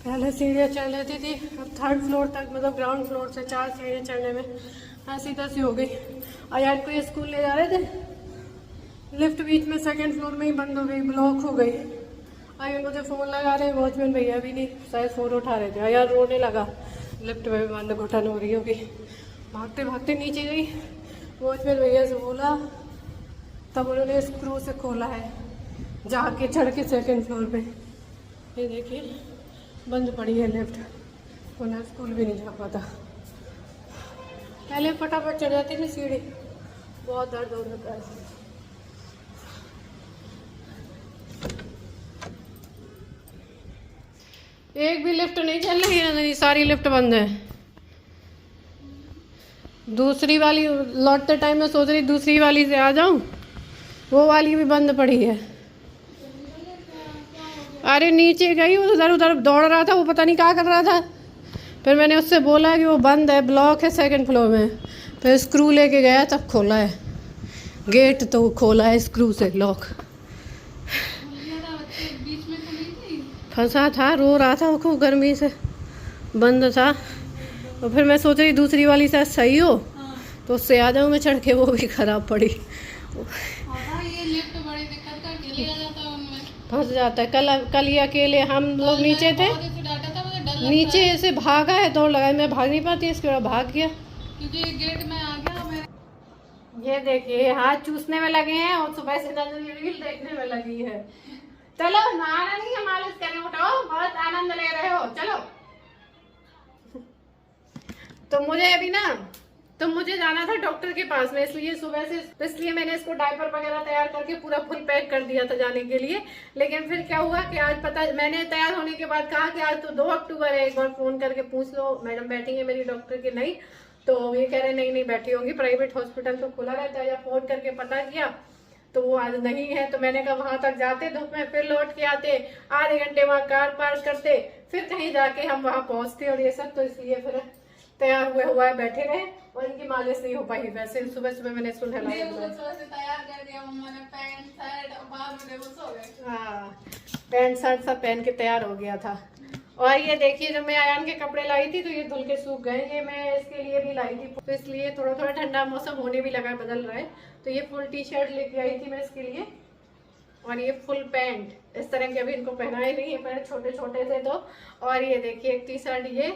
पहले सीढ़ियाँ चढ़ लेती थी, अब 3rd फ्लोर तक, मतलब ग्राउंड फ्लोर से 4 सीढ़ियाँ चढ़ने में ऐसी तैसी हो गई। अयान को ये स्कूल ले जा रहे थे, लिफ्ट बीच में 2nd फ्लोर में ही बंद हो गई, ब्लॉक हो गई। अयान मुझे फ़ोन लगा रहे, वॉचमैन भैया भी नहीं, शायद फ़ोन उठा रहे थे। अयान रोने लगा, लिफ्ट में भी बंद घुटन हो रही होगी। भागते भागते नीचे गई, वॉचमैन भैया से बोला, तब उन्होंने स्क्रू से खोला है, जाके चढ़ के 2nd फ्लोर पे। ये देखिए बंद पड़ी है लिफ्ट, वरना स्कूल भी नहीं जा पाता। पहले फटाफट चढ़ जाती थी सीढ़ी, बहुत दर्द होता है। एक भी लिफ्ट नहीं चल रही है, नहीं सारी लिफ्ट बंद है। दूसरी वाली लौटते टाइम में सोच रही दूसरी वाली से आ जाऊं, वो वाली भी बंद पड़ी है। अरे नीचे गई, वो उधर उधर दौड़ रहा था, वो पता नहीं क्या कर रहा था। फिर मैंने उससे बोला कि वो बंद है, ब्लॉक है 2nd फ्लोर में। फिर स्क्रू लेके गया, तब खोला है गेट, तो खोला है स्क्रू से लॉक। फंसा था, रो रहा था वो खूब गर्मी से, बंद था। और फिर मैं सोच रही दूसरी वाली शायद सही हो तो उससे आ जाऊँ मैं चढ़ के, वो भी खराब पड़ी। फंस जाता है। कल ये अकेले हम लोग नीचे थे, नीचे से भागा है, दौड़ लगाई, मैं भाग नहीं पाती, इसके बाद भाग गया क्योंकि गेट में आ गया। ये देखिए हाथ चूसने में लगे हैं और सुबह से रील देखने में लगी है। चलो नहाना नहीं है, मालिश करने उठाओ, बहुत आनंद ले रहे हो, चलो। तो मुझे अभी ना, तो मुझे जाना था डॉक्टर के पास में, इसलिए सुबह से, इसलिए मैंने इसको डायपर वगैरह तैयार करके पूरा फुल पैक कर दिया था जाने के लिए। लेकिन फिर क्या हुआ कि आज पता, मैंने तैयार होने के बाद कहा कि आज तो 2 अक्टूबर है, एक बार फोन करके पूछ लो मैडम बैठी है मेरी डॉक्टर की, नहीं तो ये कह रहे नहीं बैठी होंगी, प्राइवेट हॉस्पिटल तो खुला रहता है। या फोन करके पता किया तो वो आज नहीं है। तो मैंने कहा वहां तक जाते धूप में, फिर लौट के आते, आधे घंटे वहां कार पार्क करते, फिर कहीं जाके हम वहां पहुंचते और ये सब। तो इसलिए फिर तैयार हुआ है, बैठे रहे और इनकी मालिश नहीं हो पाई। वैसे सुबह सुबह मैंने इसको नहलाया, हाँ पैंट शर्ट सब पहन के तैयार हो गया था। और ये देखिए जब मैं अयान के कपड़े लाई थी तो ये धुल के सूख गए, ये मैं इसके लिए भी लाई थी, तो इसलिए थोड़ा थोड़ा ठंडा मौसम होने भी लगा, बदल रहा है। तो ये फुल टी-शर्ट लेके आई थी मैं इसके लिए, और ये फुल पैंट इस तरह के अभी इनको पहनाए नहीं है, पहले छोटे छोटे थे तो। और ये देखिए एक टी-शर्ट, ये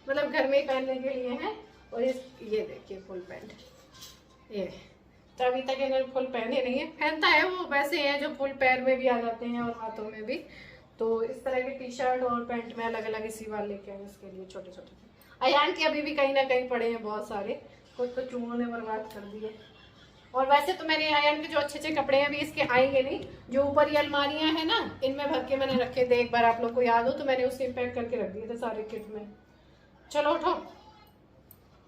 मतलब घर में ही पहनने के लिए है, और ये देखिए फुल पैंट, ये तो अभी तक इन्होंने फुल पहने नहीं है। पहनता है वो, वैसे हैं जो फुल पैर में भी आ जाते हैं और हाथों में भी। तो इस तरह के टी-शर्ट और पैंट में अलग अलग इसी बार लेके आए उसके लिए, छोटे छोटे। अयान के अभी भी कहीं ना कहीं पड़े हैं बहुत सारे, कुछ तो चूहों ने बर्बाद कर दिए। और वैसे तो मैंने अयान के जो अच्छे अच्छे कपड़े हैं अभी इसके आएंगे नहीं, जो ऊपर ये अलमारियां हैं ना, इनमें भर के मैंने रखे थे, एक बार आप लोग को याद हो तो मैंने उसे पैक करके रख दिए थे सारे किट में। चलो उठो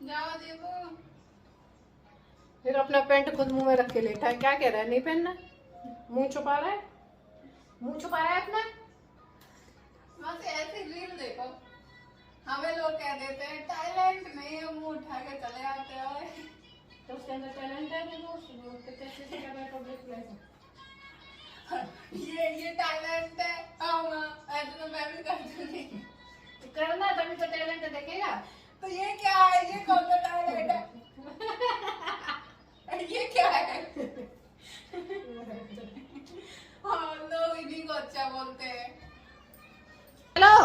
जाओ, देखो फिर अपना पैंट खुद मुंह में रख के लेटा है। क्या कह रहा है, नहीं पहनना, मुंह छुपा रहा है, मुंह छुपा रहा है अपना। बस ऐसे रील देखो, हमें लोग कह देते हैं टैलेंट नहीं है, मुंह उठा के चले आते हैं, तो उसके अंदर टैलेंट है। देखो कैसे कर रहा है पब्लिक प्लेस, ये टैलेंट है। ऐसे तो मैं भी करती हूँ, करना तभी तो टैलेंट देखेगा। तो ये क्या है, ये कौन सा टैलेंट है? ये क्या है? हाँ लोग इन्हीं को अच्छा बोलते हैं। चलो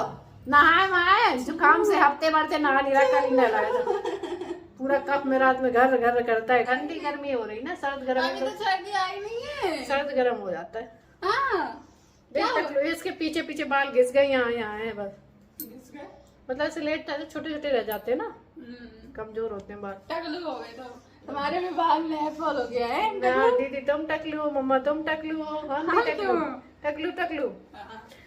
नहाए जुकाम से हफ्ते भर से नहा नहीं रहा, कल ही नहलाया था। पूरा कप में रात में घर घर करता है। ठंडी गर्मी हो रही ना, सर्द गर्म अभी तो सर्दी आई नहीं है, सर्द गर्म हो जाता है। हाँ देख इसके पीछे पीछे बाल घिस गए, यहाँ है बस, मतलब ऐसे लेट छोटे छोटे रह जाते हैं ना, कमजोर होते हैं बाल। टकलू हो गए तो हमारे भी बाल में फॉल हो गया है। दीदी तुम टकलू हो, मम्मा तुम टकलू हो, हम भी टकलू टकलू।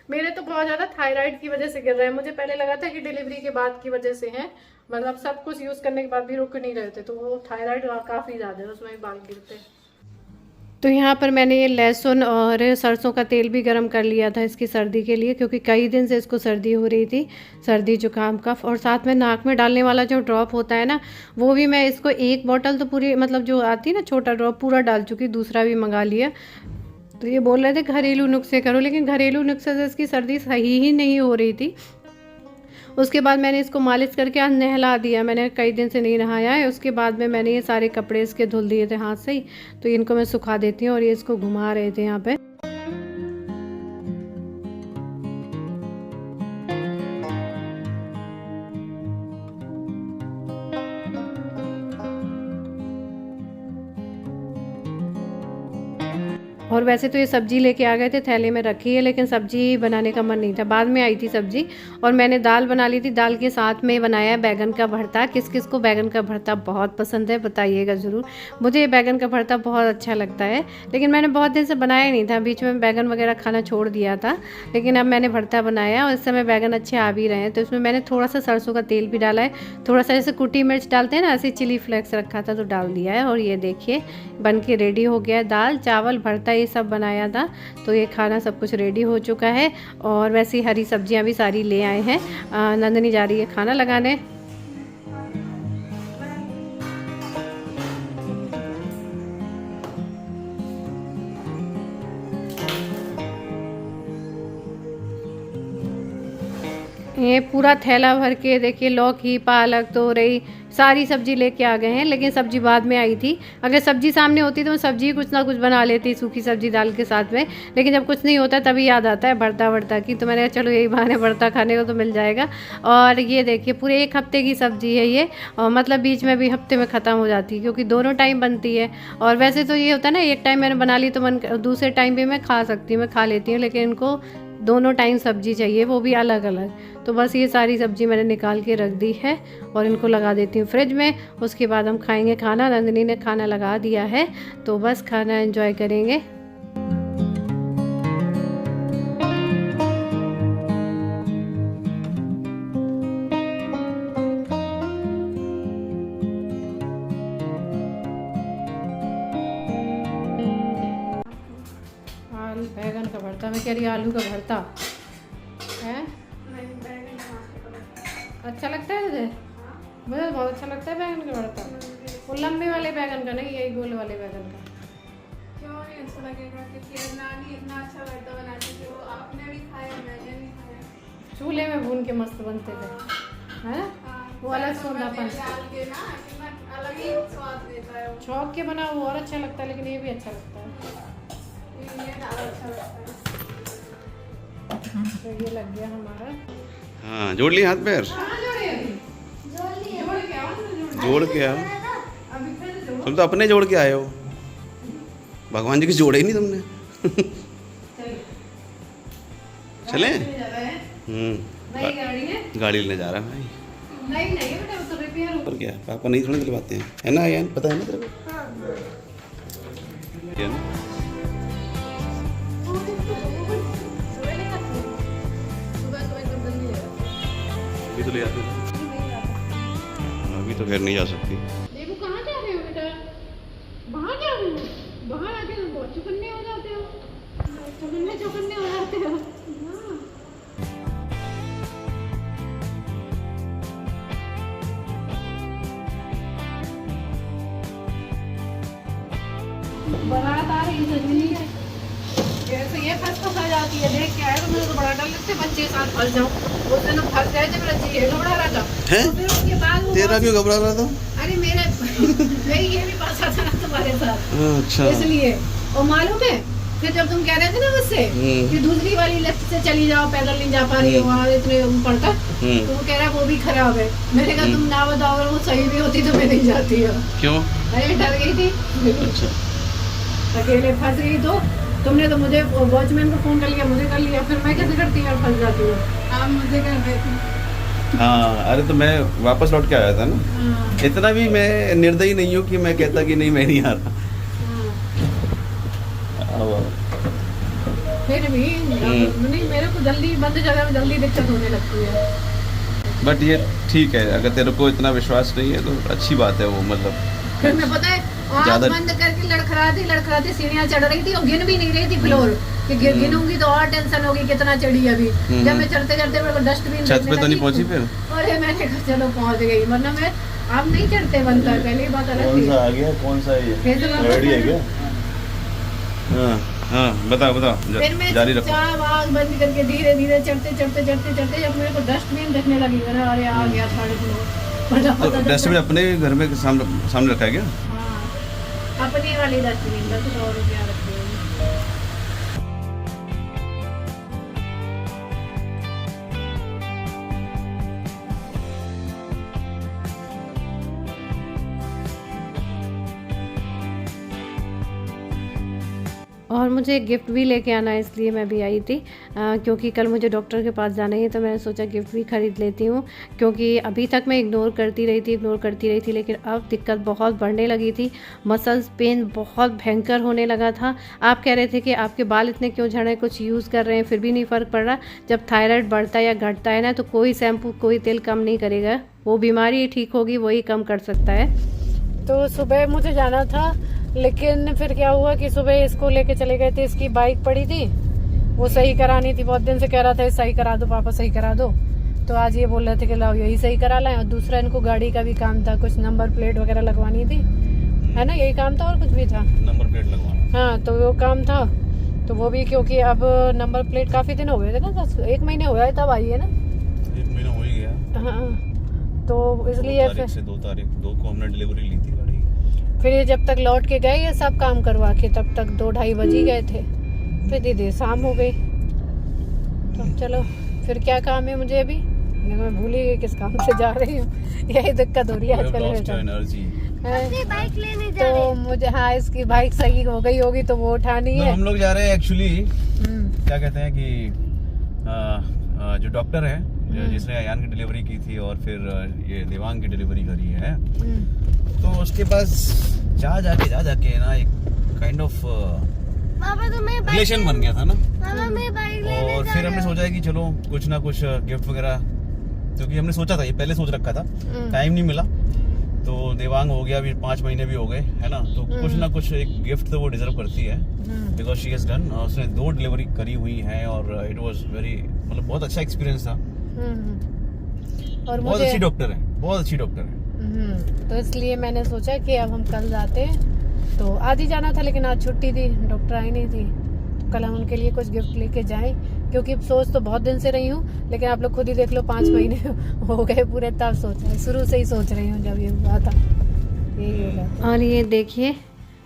मेरे तो बहुत ज्यादा थायराइड की वजह से गिर रहे हैं। मुझे पहले लगा था कि डिलीवरी के बाद की वजह से है, मतलब सब कुछ यूज करने के बाद भी रुक नहीं रहे थे, तो वो थायराइड काफी ज्यादा है, उसमें बाल गिरते हैं। तो यहाँ पर मैंने ये लहसुन और सरसों का तेल भी गरम कर लिया था इसकी सर्दी के लिए, क्योंकि कई दिन से इसको सर्दी हो रही थी, सर्दी जुकाम कफ। और साथ में नाक में डालने वाला जो ड्रॉप होता है ना, वो भी मैं इसको 1 बॉटल तो पूरी, मतलब जो आती है ना छोटा ड्रॉप, पूरा डाल चुकी, दूसरा भी मंगा लिया। तो ये बोल रहे थे घरेलू नुस्खे करो, लेकिन घरेलू नुस्खे से इसकी सर्दी सही ही नहीं हो रही थी। उसके बाद मैंने इसको मालिश करके आज नहला दिया, मैंने कई दिन से नहीं नहाया है। उसके बाद में मैंने ये सारे कपड़े इसके धुल दिए थे हाथ से ही, तो इनको मैं सुखा देती हूँ। और ये इसको घुमा रहे थे यहाँ पे। और वैसे तो ये सब्जी लेके आ गए थे, थैले में रखी है, लेकिन सब्जी बनाने का मन नहीं था। बाद में आई थी सब्जी और मैंने दाल बना ली थी। दाल के साथ में बनाया बैगन का भरता। किस किस को बैगन का भरता बहुत पसंद है बताइएगा ज़रूर। मुझे ये बैगन का भरता बहुत अच्छा लगता है, लेकिन मैंने बहुत दिन से बनाया नहीं था। बीच में बैगन वगैरह खाना छोड़ दिया था, लेकिन अब मैंने भरता बनाया और इस समय बैगन अच्छे आ भी रहे हैं। तो इसमें मैंने थोड़ा सा सरसों का तेल भी डाला है, थोड़ा सा जैसे कुटी मिर्च डालते हैं ना, ऐसे चिली फ्लेक्स रखा था तो डाल दिया है। और ये देखिए बन के रेडी हो गया है। दाल चावल भरता ये सब बनाया था, तो ये खाना सब कुछ रेडी हो चुका है। और वैसे ही हरी सब्जियां भी सारी ले आए हैं। नंदनी जा रही है खाना लगाने। ये पूरा थैला भर के देखिए लौकी पालक तोरई सारी सब्जी लेके आ गए हैं, लेकिन सब्जी बाद में आई थी। अगर सब्जी सामने होती तो मैं सब्जी कुछ ना कुछ बना लेती, सूखी सब्जी दाल के साथ में, लेकिन जब कुछ नहीं होता तभी याद आता है भरता की। तो मैंने कहा चलो यही बहाने भरता खाने को तो मिल जाएगा। और ये देखिए पूरे 1 हफ्ते की सब्जी है ये, और मतलब बीच में भी हफ्ते में ख़त्म हो जाती है, क्योंकि दोनों टाइम बनती है। और वैसे तो ये होता है ना, एक टाइम मैंने बना ली तो मन दूसरे टाइम भी मैं खा सकती हूँ, मैं खा लेती हूँ, लेकिन इनको दोनों टाइम सब्जी चाहिए, वो भी अलग अलग। तो बस ये सारी सब्जी मैंने निकाल के रख दी है और इनको लगा देती हूँ फ्रिज में। उसके बाद हम खाएंगे खाना। नंदिनी ने खाना लगा दिया है, तो बस खाना एंजॉय करेंगे। बैगन का भरता, मैं कह रही आलू का भरता है। अच्छा लगता है तुझे? मुझे बहुत अच्छा लगता है बैगन का भरता। वो लंबे वाले बैगन का नहीं, यही गोल वाले बैगन का। क्यों नहीं अच्छा लगेगा? क्योंकि नानी इतना अच्छा भरता बनाती थी, वो आपने भी खाया मैंने भी खाया। चूल्हे में भून के मस्त बनते थे, है ना? वो अलग सोंधापन अलग ही स्वाद देता है। छौंक के बना वो और अच्छा लगता है, लेकिन ये भी अच्छा लगता है। ये ज़्यादा अच्छा लगता है। तो ये लग गया हमारा। हाँ जोड़ लिए हाथ पैर, जोड़ के आओ। तुम तो अपने जोड़ के आए हो, भगवान जी की जोड़े ही नहीं तुमने। चले? गाड़ी लेने जा रहा है भाई। नहीं बेटा, वो तो रिपेयर हो। और क्या पापा नहीं थोड़ी दिलवाते हैं, है ना यार? पता है ना तेरे को? है ना? अभी तो ले आते हैं, अभी तो घर नहीं जा सकती। देखो कहाँ जा रहे हो बेटा? बाहर जा रहे हो? बाहर आके तो बहुत चौकन्ने हो जाते हो, चौकन्ने हो जाते हो। बारात आ रही है, कैसे ये फंस आ जाती है। देख के आए तो मुझे तो बड़ा डर लगता है बच्चे के साथ फंस जाऊं। उस दिन फंस गए थे, मेरा जी घबरा रहा था। तो फिर उसके बाद तेरा क्यों घबरा रहा था? अरे मेरी ये भी पास था ना तुम्हारे साथ। अच्छा, इसलिए। और मालूम है फिर जब तुम कह रहे थे ना मुझसे कि दूसरी वाली लेफ्ट से चली जाओ, पैदल नहीं जा पा रही हो वहाँ इतने ऊपर तक, तो वो कह रहा है वो भी खराब है। मैंने कहा तुम ना बताओ, अगर वो सही भी होती तो मैं नहीं जाती हूँ। क्यों? अरे डर गई थी। अच्छा, अकेले फंस गई तो तुमने तो मुझे वॉचमैन को फोन कर लिया, मुझे कर लिया, फिर मैं कैसे करती हूँ? फंस जाती हूँ। आप मुझे कर रहे थे। हाँ अरे तो मैं वापस लौट के आया था ना। इतना भी मैं निर्दयी नहीं हूँ कि मैं कहता कि नहीं मैं नहीं आ रहा। फिर भी नहीं, मेरे को जल्दी बंद जगह में जल्दी दिक्कत होने लगती है। बट ये ठीक है, अगर तेरे को इतना विश्वास नहीं है तो अच्छी बात है वो। मतलब फिर मैं पता है आँख बंद करके लड़खड़ाती सीढ़ियाँ चढ़ रही थी और गिन भी नहीं रही थी फ्लोर कि गिनूंगी तो और टेंशन होगी कितना चढ़ी अभी। जब मैं चढ़ते मेरे को डस्टबिन छत पे तो नहीं पहुंची फिर? अरे मैंने कहा चलो पहुंच गई, वरना मैं अब नहीं चढ़ते बनता। पहले ही बात अलग थी। कौन सा आ गया? कौन सा ये रेडी है क्या? हाँ हाँ बताओ बताओ फिर मैं जारी रखो। चुपचाप आग बंद करके धीरे धीरे चढ़ते चढ़ते चढ़ते चढ़ते जब मेरे को डस्टबिन देखने लगी मैंने, अरे आ गया 3.5 तो डस्टबिन अपने घर में सामने रखा है क्या? हाँ अपनी वाली डस्टबिन 10 रुपया रखी हुई। और मुझे गिफ्ट भी लेके आना है, इसलिए मैं भी आई थी क्योंकि कल मुझे डॉक्टर के पास जाना है, तो मैंने सोचा गिफ्ट भी ख़रीद लेती हूँ। क्योंकि अभी तक मैं इग्नोर करती रही थी, लेकिन अब दिक्कत बहुत बढ़ने लगी थी। मसल्स पेन बहुत भयंकर होने लगा था। आप कह रहे थे कि आपके बाल इतने क्यों झड़ रहे हैं, कुछ यूज़ कर रहे हैं फिर भी नहीं फ़र्क पड़ रहा। जब थायराइड बढ़ता है या घटता है ना, तो कोई शैम्पू कोई तेल कम नहीं करेगा, वो बीमारी ठीक होगी वही कम कर सकता है। तो सुबह मुझे जाना था, लेकिन फिर क्या हुआ कि सुबह इसको लेके चले गए थे, इसकी बाइक पड़ी थी, वो सही करानी थी। बहुत दिन से कह रहा था सही करा दो पापा, सही करा दो। तो आज ये बोल रहे थे कि लाओ यही सही करा लाएं। और दूसरा इनको गाड़ी का भी काम था, कुछ नंबर प्लेट वगैरह लगवानी थी, है ना, यही काम था और कुछ भी था, नंबर प्लेट लगवाना। हाँ तो वो काम था, तो वो भी क्योंकि अब नंबर प्लेट काफ़ी दिन हो गए थे ना, 1 महीने हो गया तब आई है ना, 1 महीना हो ही गया। हाँ तो इसलिए 2 तारीख से 2 तारीख 2 को हमने डिलीवरी ली थी गाड़ी। फिर ये जब तक लौट के गए ये सब काम करवा के, तब तक 2-2:30 बज ही गए थे। फिर दीदी शाम हो गई। तो चलो फिर क्या काम है मुझे अभी, मैं भूल ही गई किस काम से जा रही हूँ। यही दिक्कत हो रही है आजकल मेरे साथ। बाइक लेने जा रहे तो मुझे हाँ इसकी बाइक सही हो गई होगी तो वो उठानी है। हम लोग जा रहे हैं एक्चुअली, क्या कहते हैं कि जो डॉक्टर है जिसने अयान की डिलीवरी की थी और फिर ये देवांग की डिलीवरी करी है, तो उसके पास जाके ना एक काइंड ऑफ रिलेशन बन गया था ना। पापा मैं बाइक लेने और फिर हमने सोचा कि चलो कुछ ना कुछ गिफ्ट वगैरह, क्योंकि हमने सोचा था, ये पहले सोच रखा था, टाइम नहीं मिला। तो देवांग हो गया, अभी 5 महीने भी हो गए, है ना, तो कुछ ना कुछ एक गिफ्ट तो वो डिजर्व करती है, बिकॉज शी हैज डन। उसने 2 डिलीवरी करी हुई है और इट वाज वेरी, मतलब बहुत अच्छा एक्सपीरियंस था। और बहुत अच्छी डॉक्टर है, बहुत अच्छी डॉक्टर है। तो इसलिए मैंने सोचा कि अब हम कल जाते हैं। तो आज ही जाना था, लेकिन आज छुट्टी थी, डॉक्टर आई नहीं थी, तो कल हम उनके लिए कुछ गिफ्ट लेके जाएं। क्योंकि सोच तो बहुत दिन से रही हूँ, लेकिन आप लोग खुद ही देख लो 5 महीने हो गए पूरे, तब सोचा, शुरू से ही सोच रही हूँ जब ये हुआ था, यही होगा। और ये देखिए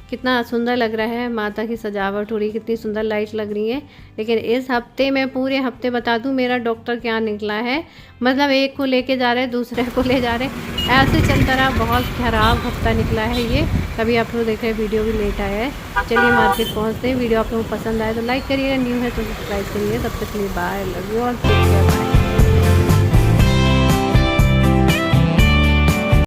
कितना सुंदर लग रहा है, माता की सजावट हो रही, कितनी सुंदर लाइट लग रही है। लेकिन इस हफ्ते में पूरे हफ्ते बता दूं मेरा डॉक्टर क्या निकला है, मतलब एक को लेके जा रहे दूसरे को ले जा रहे, ऐसे चलता रहा। बहुत खराब हफ्ता निकला है ये। तभी आप लोग देख रहे हैं वीडियो भी लेट आया है। चलिए मार्केट पहुँचते हैं। वीडियो आप लोगों को पसंद आए तो लाइक करिएगा, न्यू है तो सब्सक्राइब करिए। तब तक के लिए बाय, लव यू और टेक केयर।